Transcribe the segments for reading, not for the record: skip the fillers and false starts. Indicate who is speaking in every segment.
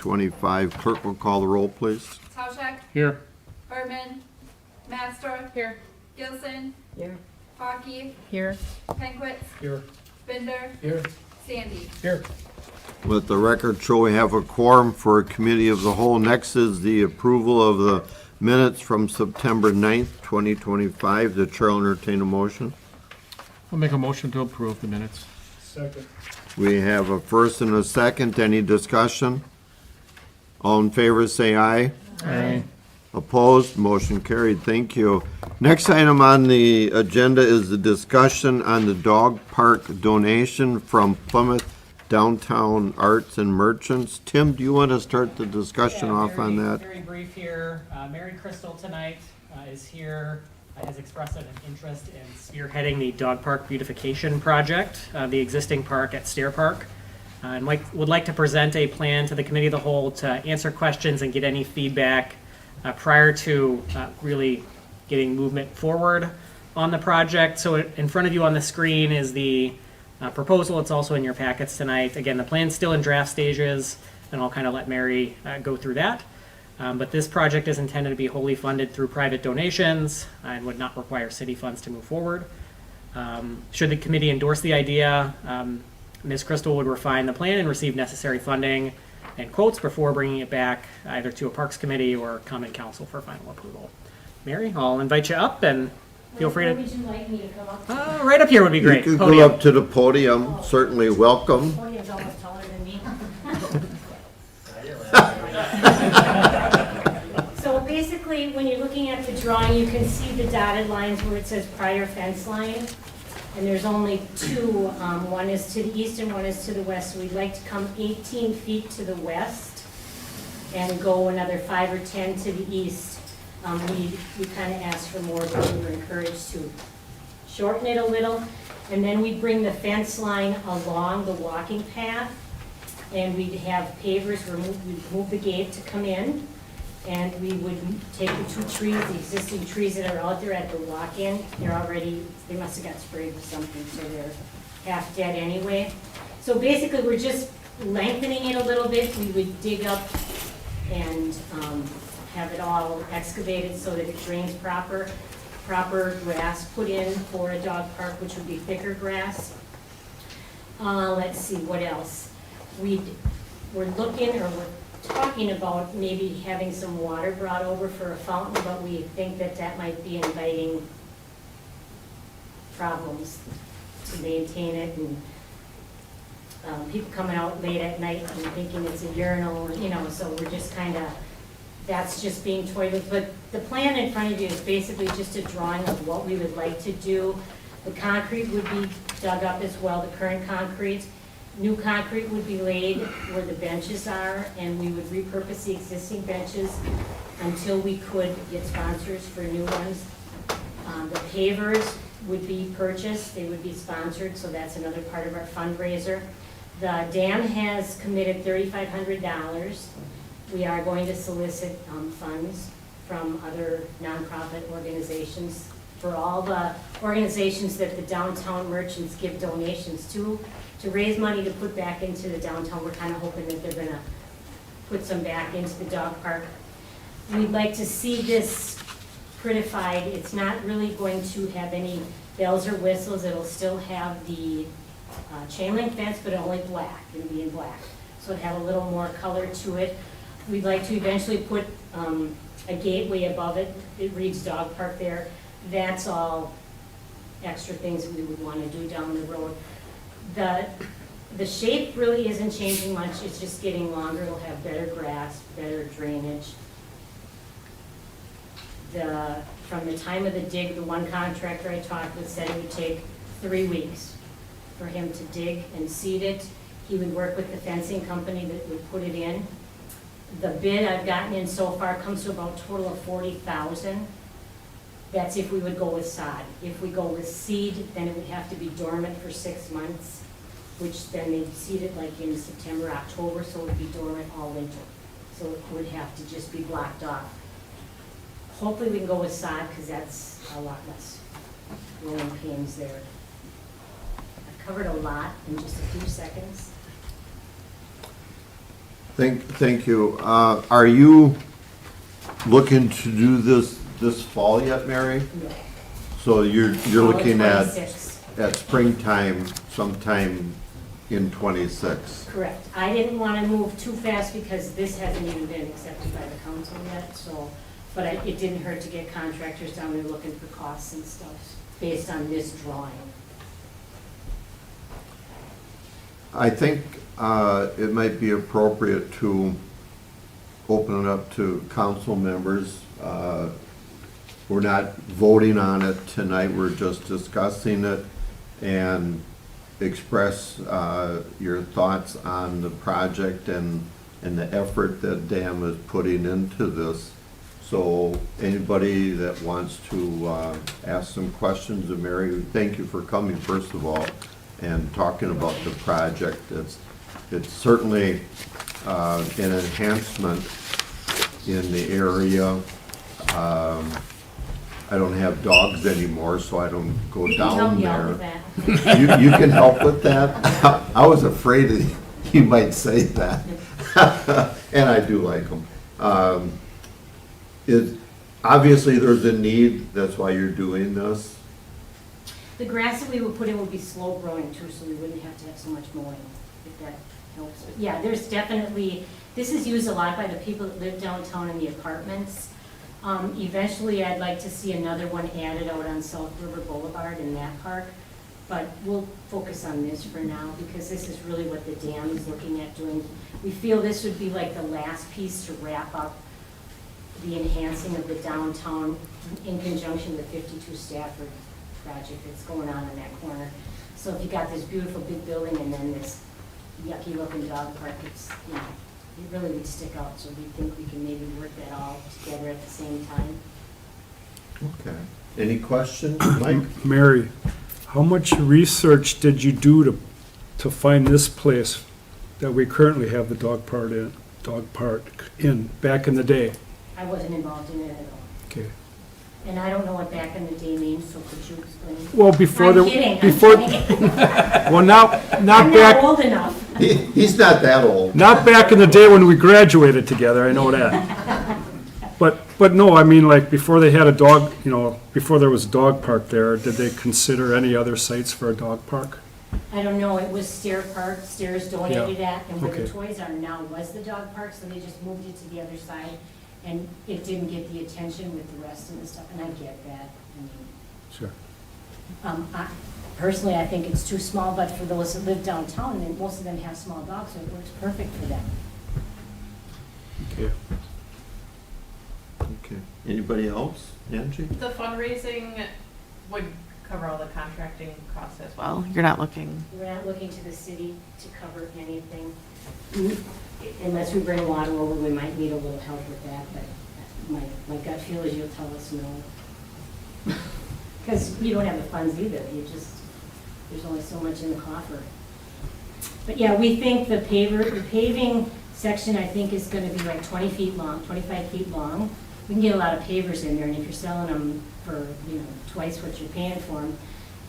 Speaker 1: 2025. Clerk will call the roll, please.
Speaker 2: Tauschak,
Speaker 3: Here.
Speaker 2: Berman, Mastor,
Speaker 4: Here.
Speaker 2: Gilson,
Speaker 4: Here.
Speaker 2: Hockey,
Speaker 4: Here.
Speaker 2: Penquitz,
Speaker 3: Here.
Speaker 2: Binder,
Speaker 3: Here.
Speaker 2: Sandy.
Speaker 3: Here.
Speaker 1: Let the record show we have a quorum for a committee of the whole. Next is the approval of the minutes from September 9th, 2025. The chair will entertain a motion.
Speaker 3: I'll make a motion to approve the minutes. Second.
Speaker 1: We have a first and a second. Any discussion? All in favor, say aye.
Speaker 3: Aye.
Speaker 1: Opposed? Motion carried. Thank you. Next item on the agenda is the discussion on the dog park donation from Plymouth Downtown Arts and Merchants. Tim, do you want to start the discussion off on that?
Speaker 5: Very brief here. Mary Crystal tonight is here, has expressed an interest in spearheading the dog park beautification project, the existing park at Stair Park. And would like to present a plan to the committee of the whole to answer questions and get any feedback prior to really getting movement forward on the project. So in front of you on the screen is the proposal. It's also in your packets tonight. Again, the plan's still in draft stages, and I'll kind of let Mary go through that. But this project is intended to be wholly funded through private donations and would not require city funds to move forward. Should the committee endorse the idea, Ms. Crystal would refine the plan and receive necessary funding and quotes before bringing it back either to a Parks Committee or Common Council for final approval. Mary, I'll invite you up and feel free
Speaker 6: Where
Speaker 5: to.
Speaker 6: would you like me to come up?
Speaker 5: Right up here would be
Speaker 1: You
Speaker 5: great.
Speaker 1: can go
Speaker 5: Podium.
Speaker 1: up to the podium. Certainly welcome.
Speaker 6: Podium's almost taller than me. So basically, when you're looking at the drawing, you can see the dotted lines where it says prior fence line. And there's only two, one is to the east and one is to the west. So we'd like to come 18 feet to the west and go another 5 or 10 to the east. We kind of asked for more, but we were encouraged to shorten it a little. And then we'd bring the fence line along the walking path, and we'd have pavers, we'd move the gate to come in, and we would take the two trees, the existing trees that are out there at the walk-in. They're already, they must have got sprayed with something, so they're half dead anyway. So basically, we're just lengthening it a little bit. We would dig up and have it all excavated so that it drains proper grass put in for a dog park, which would be thicker grass. Let's see, what else? We're looking, or we're talking about maybe having some water brought over for a fountain, but we think that that might be inviting problems to maintain it, and people coming out late at night and thinking it's a urinal, so we're just kind of, that's just being toyed with. But the plan in front of you is basically just a drawing of what we would like to do. The concrete would be dug up as well, the current concrete. New concrete would be laid where the benches are, and we would repurpose the existing benches until we could get sponsors for new ones. The pavers would be purchased, they would be sponsored, so that's another part of our fundraiser. The dam has committed $3,500. We are going to solicit funds from other nonprofit organizations. For all the organizations that the downtown merchants give donations to raise money to put back into the downtown. We're kind of hoping that they're gonna put some back into the dog park. We'd like to see this prettified. It's not really going to have any bells or whistles. It'll still have the chain link fence, but only black. It'll be in black. So it'll have a little more color to it. We'd like to eventually put a gateway above it. It reads dog park there. That's all extra things that we would want to do down the road. The shape really isn't changing much. It's just getting longer. It'll have better grass, better drainage. From the time of the dig, the one contractor I talked with said it would take 3 weeks for him to dig and seed it. He would work with the fencing company that would put it in. The bid I've gotten in so far comes to about a total of $40,000. That's if we would go with sod. If we go with seed, then it would have to be dormant for 6 months, which then they'd seed it like in September, October, so it would be dormant all winter. So it would have to just be blocked off. Hopefully we can go with sod, because that's a lot less growing pains there. I've covered a lot in just a few seconds.
Speaker 1: Thank you. Are you looking to do this fall yet, Mary?
Speaker 6: No.
Speaker 1: So you're looking at
Speaker 6: 26.
Speaker 1: springtime sometime in '26?
Speaker 6: Correct. I didn't want to move too fast because this hasn't even been accepted by the council yet, so, but it didn't hurt to get contractors down there looking for costs and stuff based on this drawing.
Speaker 1: I think it might be appropriate to open it up to council members. We're not voting on it tonight, we're just discussing it, and express your thoughts on the project and the effort that DAM is putting into this. So anybody that wants to ask some questions of Mary, thank you for coming, first of all, and talking about the project. It's certainly an enhancement in the area. I don't have dogs anymore, so I don't go
Speaker 6: You can help
Speaker 1: down
Speaker 6: me out with
Speaker 1: there.
Speaker 6: that.
Speaker 1: You can help with that? I was afraid that you might say that. And I do like them. Obviously, there's a need, that's why you're doing this.
Speaker 6: The grass that we would put in would be slow growing too, so we wouldn't have to have so much mowing, if that helps. But yeah, there's definitely, this is used a lot by the people that live downtown in the apartments. Eventually, I'd like to see another one added out on South River Boulevard in that park. But we'll focus on this for now, because this is really what the dam is looking at doing. We feel this would be like the last piece to wrap up the enhancing of the downtown in conjunction with 52 Stafford project that's going on in that corner. So if you got this beautiful big building and then this yucky looking dog park, it's, you know, it really would stick out. So we think we can maybe work that all together at the same time.
Speaker 1: Okay. Any questions, Mike?
Speaker 4: Mary, how much research did you do to find this place that we currently have the dog park in back in the day?
Speaker 6: I wasn't involved in it at all.
Speaker 4: Okay.
Speaker 6: And I don't know what back in the day means, so could you explain?
Speaker 4: Well, before
Speaker 6: I'm
Speaker 4: the,
Speaker 6: kidding,
Speaker 4: before,
Speaker 6: I'm kidding.
Speaker 4: well, not
Speaker 6: I'm not
Speaker 4: back,
Speaker 6: old enough.
Speaker 1: He's not that old.
Speaker 4: not back in the day when we graduated together, I know that. But no, I mean, like, before they had a dog, you know, before there was a dog park there, did they consider any other sites for a dog park?
Speaker 6: I don't know, it was Stair Park, Stairs donated that, and where the
Speaker 4: Okay.
Speaker 6: toys are now was the dog park, so they just moved it to the other side. And it didn't get the attention with the rest of the stuff, and I get that. I mean,
Speaker 4: Sure.
Speaker 6: personally, I think it's too small, but for those that live downtown, and most of them have small dogs, so it works perfect for them.
Speaker 4: Okay.
Speaker 1: Okay. Anybody else? Angie?
Speaker 7: The fundraising would cover all the contracting costs as well. You're not looking.
Speaker 6: We're not looking to the city to cover anything. Unless we bring water over, we might need a little help with that, but my gut feel is you'll tell us no. Because you don't have the funds either, there's only so much in the coffer. But yeah, we think the paving section, I think, is gonna be like 20 feet long, 25 feet long. We can get a lot of pavers in there, and if you're selling them for, you know, twice what you're paying for them.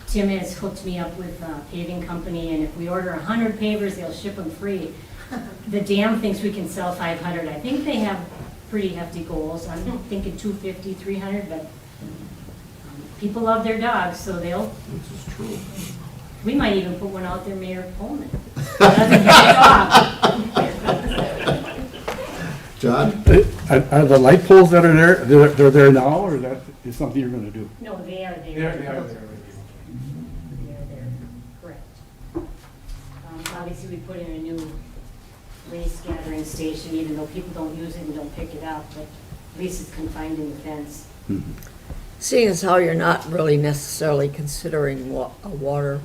Speaker 6: Tim has hooked me up with a paving company, and if we order 100 pavers, they'll ship them free. The dam thinks we can sell 500. I think they have pretty hefty goals. I'm thinking 250, 300, but people love their dogs, so they'll,
Speaker 1: This is true.
Speaker 6: we might even put one out there, Mayor Pullman. Doesn't have a dog.
Speaker 1: John?
Speaker 4: Are the light poles that are there, they're there now, or that is something you're gonna do?
Speaker 6: No, they are there.
Speaker 4: They are there.
Speaker 6: They are there, correct. Obviously, we put in a new waste gathering station, even though people don't use it and don't pick it up, but at least it's confined in the fence.
Speaker 8: Seeing as how you're not really necessarily considering water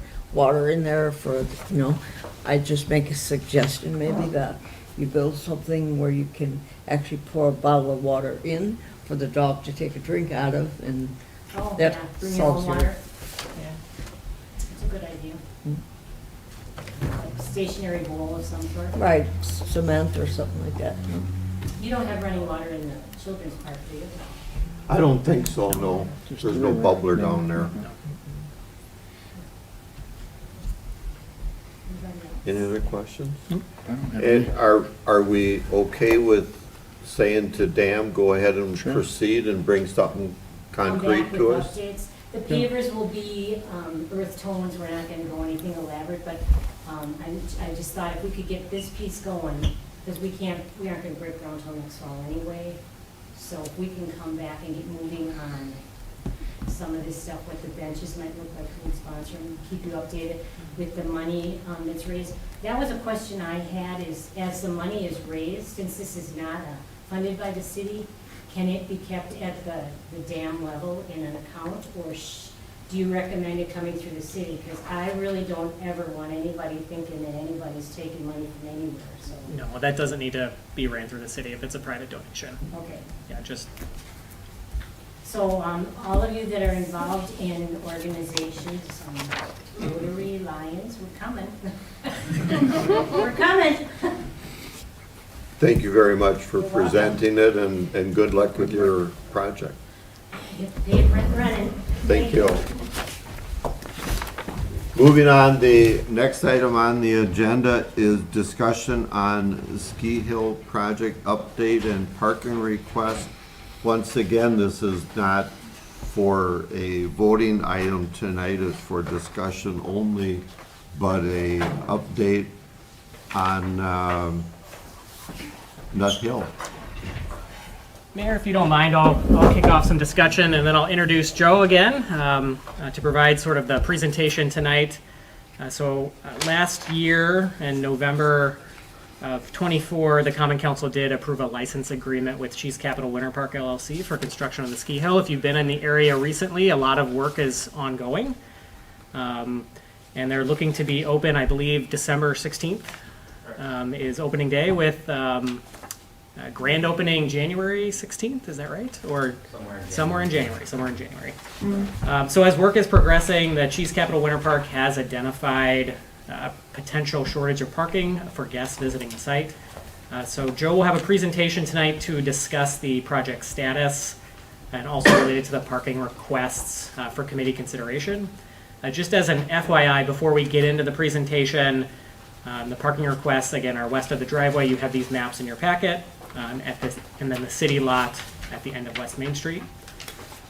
Speaker 8: in there for, you know, I'd just make a suggestion maybe that you build something where you can actually pour a bottle of water in for the dog to take a drink out of, and
Speaker 6: Oh,
Speaker 8: That
Speaker 6: yeah, bring your own
Speaker 8: solves your-
Speaker 6: water.
Speaker 7: Yeah.
Speaker 6: It's a good idea. Like stationary bowl of some sort.
Speaker 8: right, cement or something like that.
Speaker 6: You don't have running water in the children's park, do you?
Speaker 1: I don't think so, no. There's no bubbler down there.
Speaker 6: Anybody else?
Speaker 1: Any other questions?
Speaker 3: I don't have any.
Speaker 1: And are we okay with saying to DAM, go ahead and
Speaker 3: Sure.
Speaker 1: proceed and bring something
Speaker 6: Come
Speaker 1: concrete
Speaker 6: back
Speaker 1: to
Speaker 6: with
Speaker 1: us?
Speaker 6: updates. The pavers will be earth tones, we're not gonna go anything elaborate, but I just thought if we could get this piece going, because we aren't gonna break ground till next fall anyway. So if we can come back and get moving on some of this stuff, what the benches might look like, who's sponsoring, keep you updated with the money that's raised. That was a question I had, is as the money is raised, since this is not funded by the city, can it be kept at the dam level in an account, or do you recommend it coming through the city? Because I really don't ever want anybody thinking that anybody's taking money from anywhere, so,
Speaker 5: No, that doesn't need to be ran through the city if it's a private donation.
Speaker 6: okay.
Speaker 5: Yeah, just,
Speaker 6: So, all of you that are involved in organizations, Rotary, Lions, we're coming. We're coming.
Speaker 1: Thank you very much for
Speaker 6: You're welcome.
Speaker 1: presenting it, and good luck with your project.
Speaker 6: Get paid rent running.
Speaker 1: Thank you. Moving on, the next item on the agenda is discussion on Ski Hill project update and parking request. Once again, this is not for a voting item tonight, it's for discussion only, but a update on Nut Hill.
Speaker 5: Mayor, if you don't mind, I'll kick off some discussion and then I'll introduce Joe again to provide sort of the presentation tonight. Last year in November of '24, the Common Council did approve a license agreement with Cheese Capital Winter Park LLC for construction on the ski hill. If you've been in the area recently, a lot of work is ongoing. And they're looking to be open, I believe, December 16th is opening day with grand opening January 16th, is that right? Or somewhere in January. So as work is progressing, the Cheese Capital Winter Park has identified potential shortage of parking for guests visiting the site. So Joe will have a presentation tonight to discuss the project status and also related to the parking requests for committee consideration. Just as an FYI, before we get into the presentation, the parking requests, again, are west of the driveway. You have these maps in your packet, and then the city lot at the end of West Main Street.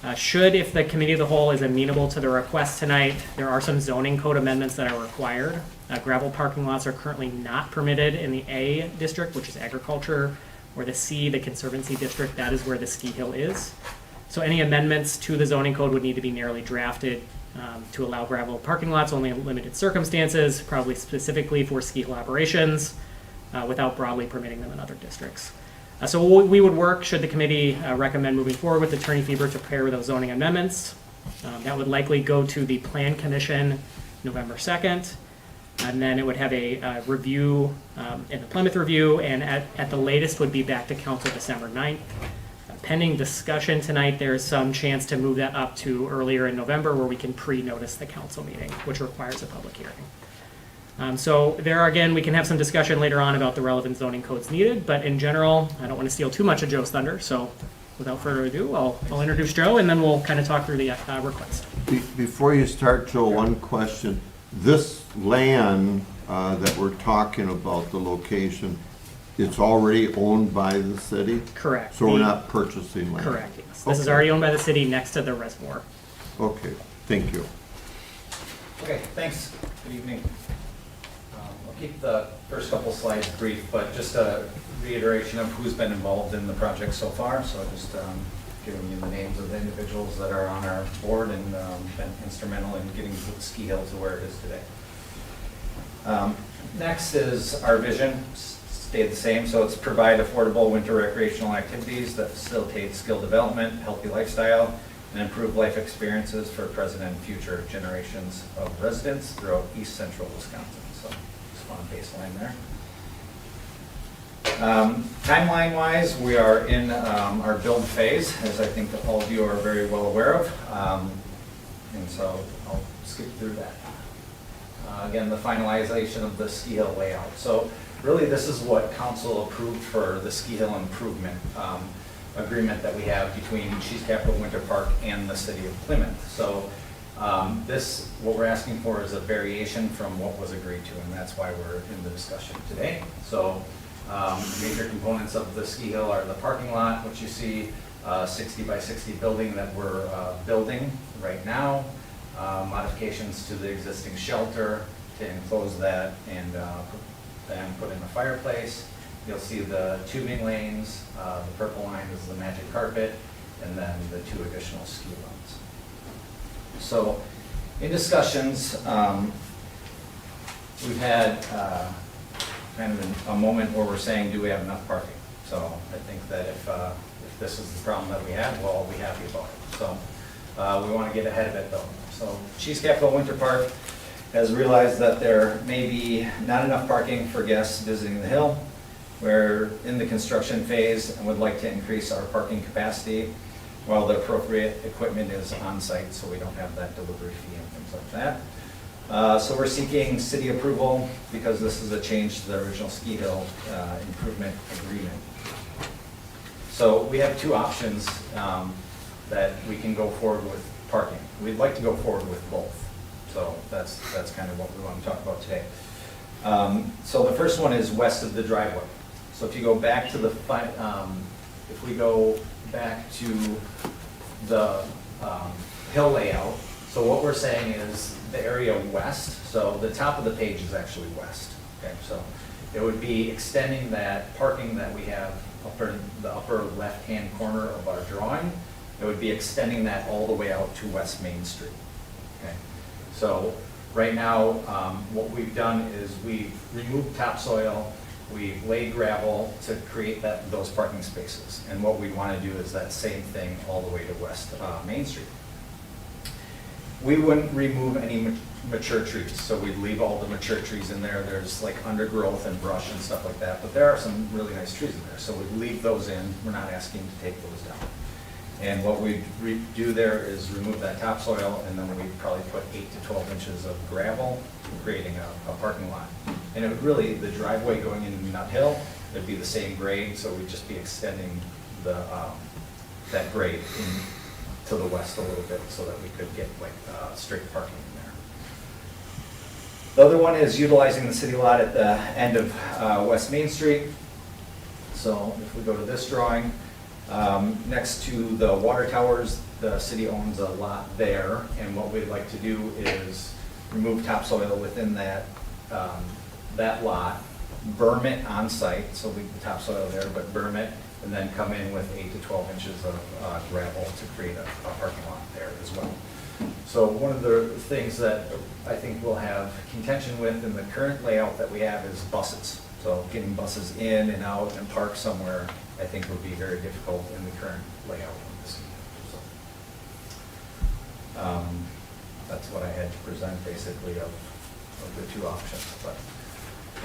Speaker 5: If the committee of the whole is amenable to the request tonight, there are some zoning code amendments that are required. Gravel parking lots are currently not permitted in the A district, which is agriculture, or the C, the conservancy district, that is where the ski hill is. So any amendments to the zoning code would need to be narrowly drafted to allow gravel parking lots only in limited circumstances, probably specifically for ski hill operations, without broadly permitting them in other districts. So we would work, should the committee recommend moving forward with Attorney Fieber to prepare those zoning amendments. That would likely go to the Plan Commission November 2nd, and then it would have a review in the Plymouth Review, and at the latest would be back to council December 9th. Pending discussion tonight, there is some chance to move that up to earlier in November where we can pre-notice the council meeting, which requires a public hearing. So there again, we can have some discussion later on about the relevant zoning codes needed, but in general, I don't want to steal too much of Joe's thunder, so without further ado, I'll introduce Joe and then we'll kind of talk through the request.
Speaker 1: Before you start, Joe, one question. This land that we're talking about, the location, it's already owned by the city?
Speaker 5: Correct.
Speaker 1: So we're not purchasing land?
Speaker 5: Correct, yes. This is
Speaker 1: Okay.
Speaker 5: already owned by the city next to the reservoir.
Speaker 1: Okay, thank you.
Speaker 9: Okay, thanks. Good evening. I'll keep the first couple slides brief, but just a reiteration of who's been involved in the project so far. So just giving you the names of the individuals that are on our board and been instrumental in getting the ski hill to where it is today. Next is our vision. Stayed the same, so it's provide affordable winter recreational activities that facilitate skill development, healthy lifestyle, and improve life experiences for present and future generations of residents throughout East Central Wisconsin. So just one baseline there. Timeline-wise, we are in our build phase, as I think that all of you are very well aware of, and so I'll skip through that. Again, the finalization of the ski hill layout. So really, this is what council approved for the ski hill improvement agreement that we have between Cheese Capital Winter Park and the city of Plymouth. So This, what we're asking for is a variation from what was agreed to, and that's why we're in the discussion today. So, major components of the ski hill are the parking lot, which you see, 60 by 60 building that we're building right now, modifications to the existing shelter to enclose that and put in a fireplace. You'll see the tubing lanes, the purple line is the magic carpet, and then the 2 additional ski runs. So, in discussions, we've had kind of a moment where we're saying, do we have enough parking? So I think that if this is the problem that we have, we'll all be happy about it. So we want to get ahead of it though. So Cheese Capital Winter Park has realized that there may be not enough parking for guests visiting the hill. We're in the construction phase and would like to increase our parking capacity while the appropriate equipment is on site, so we don't have that delivery fee and things like that. So we're seeking city approval because this is a change to the original ski hill improvement agreement. So we have 2 options that we can go forward with parking. We'd like to go forward with both. So that's kind of what we want to talk about today. So the first one is west of the driveway. So if you go back to the, if we go back to the hill layout, so what we're saying is the area west, so the top of the page is actually west. Okay, so it would be extending that parking that we have the upper left-hand corner of our drawing. It would be extending that all the way out to West Main Street. Okay, so right now, what we've done is we've removed topsoil, we've laid gravel to create those parking spaces. And what we want to do is that same thing all the way to West Main Street. We wouldn't remove any mature trees, so we'd leave all the mature trees in there. There's like undergrowth and brush and stuff like that, but there are some really nice trees in there, so we'd leave those in. We're not asking to take those down. And what we do there is remove that topsoil, and then we'd probably put 8 to 12 inches of gravel, creating a parking lot. And it would really, the driveway going into Nut Hill, it'd be the same grade, so we'd just be extending the that grade in to the west a little bit so that we could get like straight parking in there. The other one is utilizing the city lot at the end of West Main Street. So if we go to this drawing, next to the water towers, the city owns a lot there, and what we'd like to do is remove topsoil within that that lot, berm it on site, so leave the topsoil there, but berm it, and then come in with 8 to 12 inches of gravel to create a parking lot there as well. So one of the things that I think we'll have contention with in the current layout that we have is buses. So getting buses in and out and park somewhere, I think would be very difficult in the current layout of this. So, that's what I had to present basically of the 2 options. But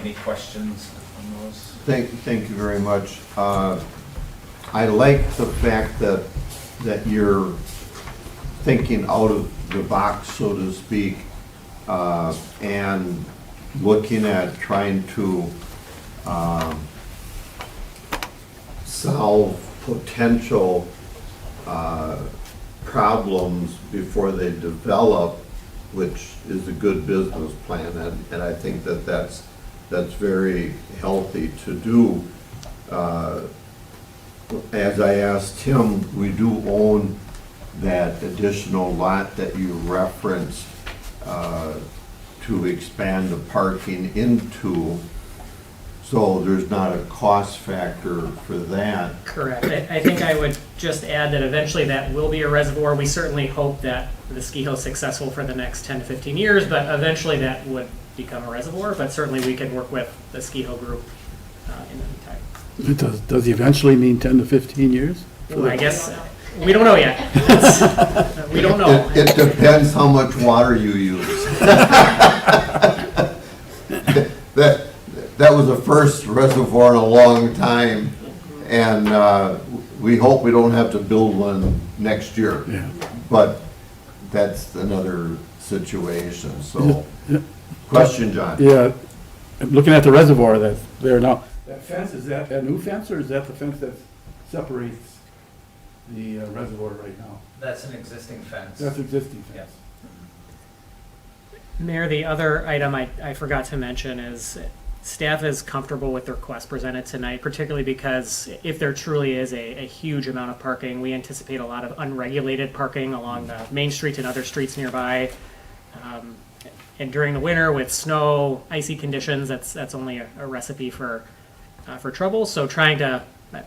Speaker 9: any questions on those?
Speaker 1: Thank you very much. I like the fact that you're thinking out of the box, so to speak, and looking at trying to solve potential problems before they develop, which is a good business plan, and I think that that's very healthy to do. As I asked him, we do own that additional lot that you referenced to expand the parking into, so there's not a cost factor for that.
Speaker 5: Correct. I think I would just add that eventually that will be a reservoir. We certainly hope that the ski hill is successful for the next 10 to 15 years, but eventually that would become a reservoir, but certainly we can work with the ski hill group in the meantime.
Speaker 10: Does eventually mean 10 to 15 years?
Speaker 5: Well, I guess, we don't know yet. We don't know.
Speaker 1: It depends how much water you use. That was the first reservoir in a long time, and we hope we don't have to build one next year.
Speaker 10: Yeah.
Speaker 1: But that's another situation, so. Question, John?
Speaker 10: Yeah, I'm looking at the reservoir that's there now. That fence, is that a new fence, or is that the fence that separates the reservoir right now?
Speaker 9: That's an existing fence.
Speaker 10: That's existing
Speaker 9: Yes.
Speaker 10: fence.
Speaker 5: Mayor, the other item I forgot to mention is staff is comfortable with the request presented tonight, particularly because if there truly is a huge amount of parking, we anticipate a lot of unregulated parking along the Main Street and other streets nearby. And during the winter with snow, icy conditions, that's only a recipe for trouble. So trying to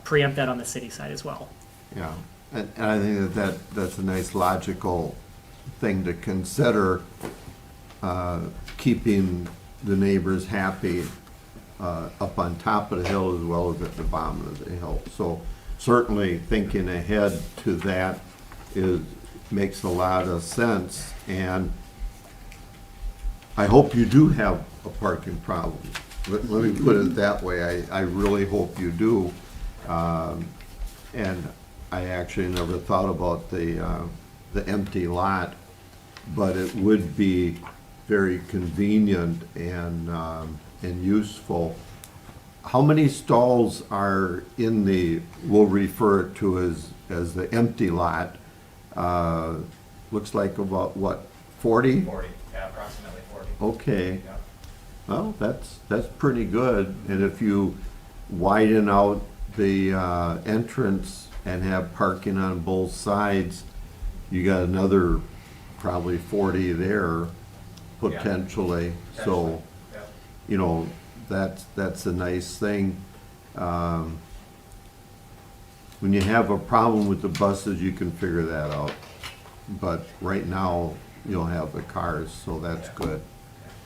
Speaker 5: preempt that on the city side as well.
Speaker 1: Yeah, and I think that's a nice logical thing to consider, keeping the neighbors happy up on top of the hill as well as at the bottom of the hill. So certainly thinking ahead to that makes a lot of sense, and I hope you do have a parking problem. Let me put it that way. I really hope you do. And I actually never thought about the empty lot, but it would be very convenient and useful. How many stalls are in we'll refer it to as the empty lot? Looks like about, what, 40?
Speaker 9: 40, yeah, approximately 40.
Speaker 1: Okay.
Speaker 9: Yeah.
Speaker 1: Well, that's pretty good, and if you widen out the entrance and have parking on both sides, you got another probably 40 there, potentially. So,
Speaker 9: Yeah.
Speaker 1: you know, that's a nice thing. When you have a problem with the buses, you can figure that out. But right now, you'll have the cars, so that's good.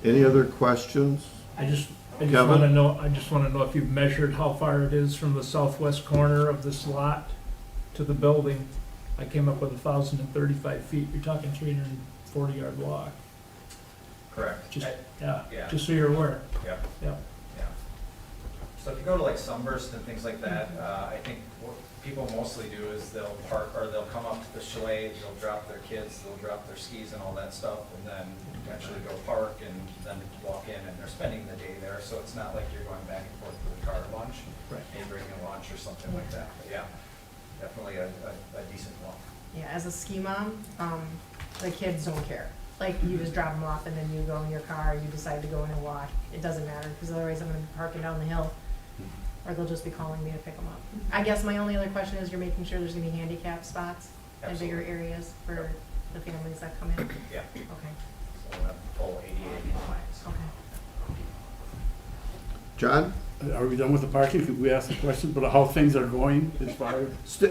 Speaker 1: Any other questions?
Speaker 3: I just
Speaker 1: Kevin?
Speaker 3: wanna know if you've measured how far it is from the southwest corner of this lot to the building. I came up with 1,035 feet. You're talking 340-yard walk.
Speaker 9: Correct.
Speaker 3: Just,
Speaker 9: Yeah.
Speaker 3: just so you're aware.
Speaker 9: Yeah.
Speaker 3: Yeah.
Speaker 9: Yeah. So if you go to like Sunburst and things like that, I think what people mostly do is they'll park, or they'll come up to the chalet, they'll drop their kids, they'll drop their skis and all that stuff, and then potentially go park and then walk in, and they're spending the day there, so it's not like you're going back and forth with a car at lunch.
Speaker 3: Right.
Speaker 9: Maybe bringing a lunch or something like that, but yeah, definitely a decent walk.
Speaker 11: Yeah, as a ski mom, the kids don't care. Like, you just drop them off and then you go in your car, you decide to go in and walk. It doesn't matter, because otherwise I'm gonna be parking down the hill, or they'll just be calling me to pick them up. I guess my only other question is, you're making sure there's gonna be handicap spots and bigger
Speaker 9: Absolutely.
Speaker 11: areas for the families that come in?
Speaker 9: Yeah,
Speaker 11: Okay,
Speaker 9: so we'll have full ADA compliance.
Speaker 11: okay.
Speaker 1: John,
Speaker 10: Are we done with the parking? We asked the question, but how things are going as far as,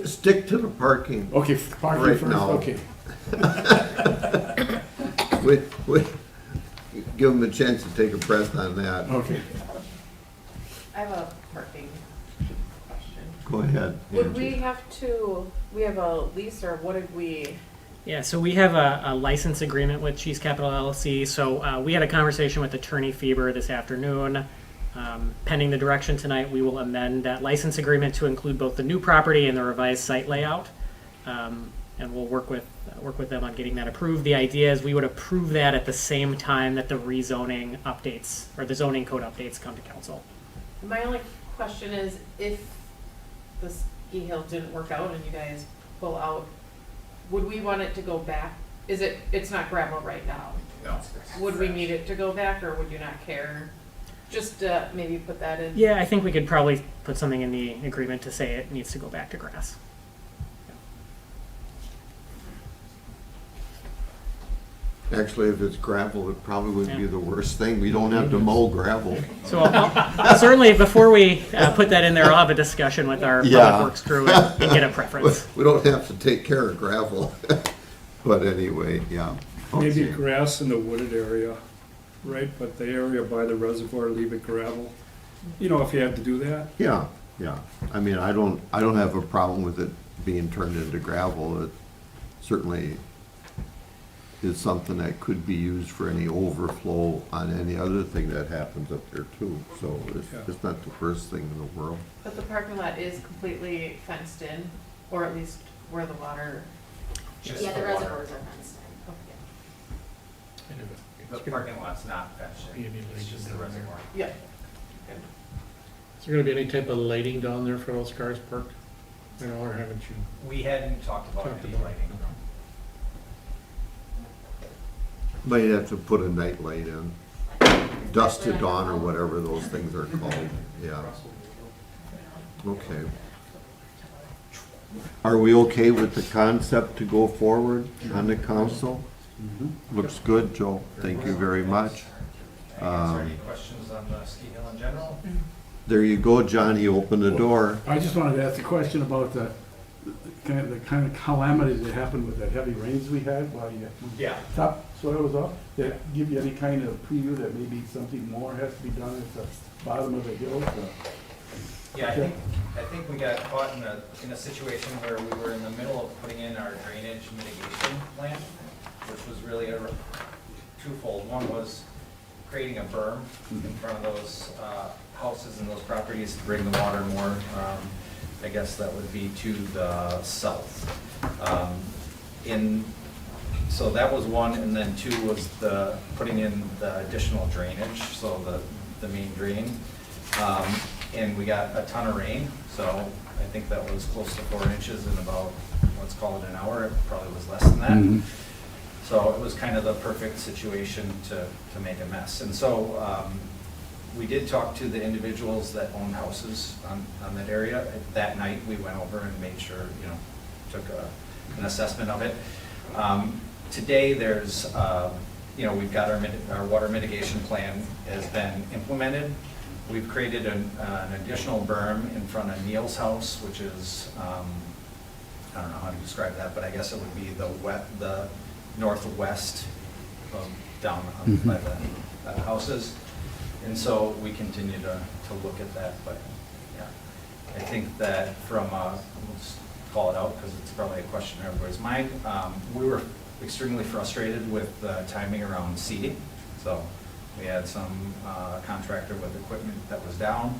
Speaker 1: stick to the parking.
Speaker 10: okay, parking
Speaker 1: Right
Speaker 10: first,
Speaker 1: now.
Speaker 10: okay.
Speaker 1: We give them a chance to take a breath on that.
Speaker 10: Okay.
Speaker 7: I have a parking question.
Speaker 1: Go ahead.
Speaker 7: Would we
Speaker 1: Angie.
Speaker 7: have to, we have a lease, or what did we?
Speaker 5: Yeah, so we have a license agreement with Cheese Capital LLC. So we had a conversation with Attorney Fieber this afternoon. Pending the direction tonight, we will amend that license agreement to include both the new property and the revised site layout. And we'll work with them on getting that approved. The idea is we would approve that at the same time that the rezoning updates or the zoning code updates come to council.
Speaker 7: My only question is, if the ski hill didn't work out and you guys pull out, would we want it to go back? It's not gravel right now.
Speaker 9: No.
Speaker 7: Would we need it to go back, or would you not care? Just maybe put that in.
Speaker 5: Yeah, I think we could probably put something in the agreement to say it needs to go back to grass.
Speaker 1: Actually, if it's gravel, it probably wouldn't be the worst thing. We don't have to mow gravel.
Speaker 5: So I'll certainly, before we put that in there, I'll have a discussion with our
Speaker 1: Yeah.
Speaker 5: public works crew and get a preference.
Speaker 1: We don't have to take care of gravel. But anyway, yeah.
Speaker 4: Maybe
Speaker 1: Okay.
Speaker 4: grass in the wooded area, right? But the area by the reservoir, leave it gravel. You know, if you have to do that.
Speaker 1: Yeah, yeah. I mean, I don't have a problem with it being turned into gravel. It certainly is something that could be used for any overflow on any other thing that happens up there too. So it's not the worst thing in the world.
Speaker 7: But the parking lot is completely fenced in, or at least where the water.
Speaker 9: Just
Speaker 6: Yeah, the
Speaker 9: water.
Speaker 6: reservoirs are fenced in.
Speaker 9: The parking lot's not fenced in, it's just the reservoir.
Speaker 7: Yeah.
Speaker 3: Is there gonna be any type of lighting down there for those cars parked? You know, or haven't you?
Speaker 9: We hadn't talked about
Speaker 3: Talked
Speaker 9: any
Speaker 3: about it,
Speaker 9: lighting.
Speaker 1: Might have to put a night light in, dusk to dawn or whatever those things are called, yeah. Okay. Are we okay with the concept to go forward on the council? Looks good, Joe. Thank you very much.
Speaker 9: Answer any questions on the ski hill in general?
Speaker 1: There you go, Johnny, open the door.
Speaker 10: I just wanted to ask a question about the kind of calamities that happened with the heavy rains we had while you,
Speaker 9: Yeah.
Speaker 10: topsoil was up. That give you any kind of preview that maybe something more has to be done at the bottom of the hill?
Speaker 9: Yeah, I think we got caught in a situation where we were in the middle of putting in our drainage mitigation plan, which was really twofold. One was creating a berm in front of those houses and those properties to bring the water more, I guess that would be to the south. So that was one, and then two was putting in the additional drainage, so the main drain. And we got a ton of rain, so I think that was close to 4 inches in about, let's call it an hour. It probably was less than that. So it was kind of the perfect situation to make a mess. And so we did talk to the individuals that own houses on that area. That night, we went over and made sure, took an assessment of it. Today, there's, we've got our water mitigation plan has been implemented. We've created an additional berm in front of Neil's house, which is, I don't know how to describe that, but I guess it would be the northwest down by the houses. And so we continue to look at that, but yeah, I think that let's call it out because it's probably a question in everybody's mind. We were extremely frustrated with the timing around seeding. So we had some contractor with equipment that was down.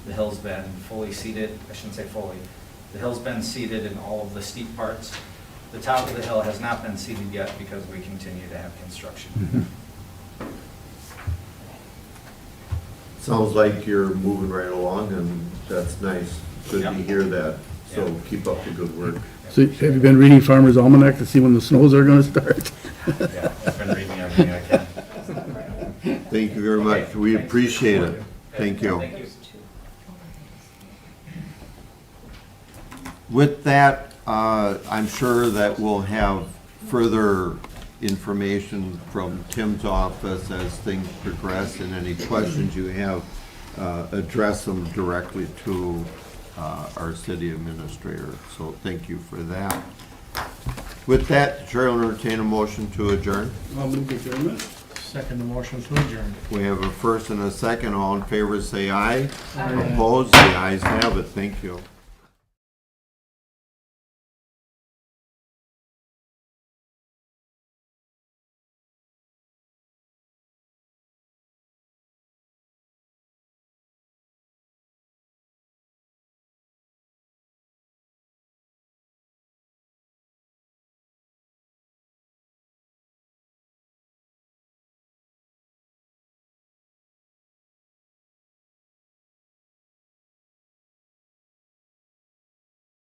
Speaker 9: The hill's been fully seeded. I shouldn't say fully. The hill's been seeded in all of the steep parts. The top of the hill has not been seeded yet because we continue to have construction.
Speaker 1: Sounds like you're moving right along, and that's nice. Good to
Speaker 9: Yep.
Speaker 1: hear that. So
Speaker 9: Yeah.
Speaker 1: keep up the good work.
Speaker 10: So have you been reading Farmer's Almanac to see when the snows are gonna start?
Speaker 9: Yeah, I've been reading everything I can.
Speaker 1: Thank you very much. We appreciate it. Thank you.
Speaker 9: Thank you.
Speaker 1: With that, I'm sure that we'll have further information from Tim's office as things progress, and any questions you have, address them directly to our city administrator. So thank you for that. With that, Chair will entertain a motion to adjourn.
Speaker 10: I'll move adjournment.
Speaker 3: Second the motion to adjourn.
Speaker 1: We have a first and a second. All in favor, say aye. Opposed? The ayes have it. Thank you.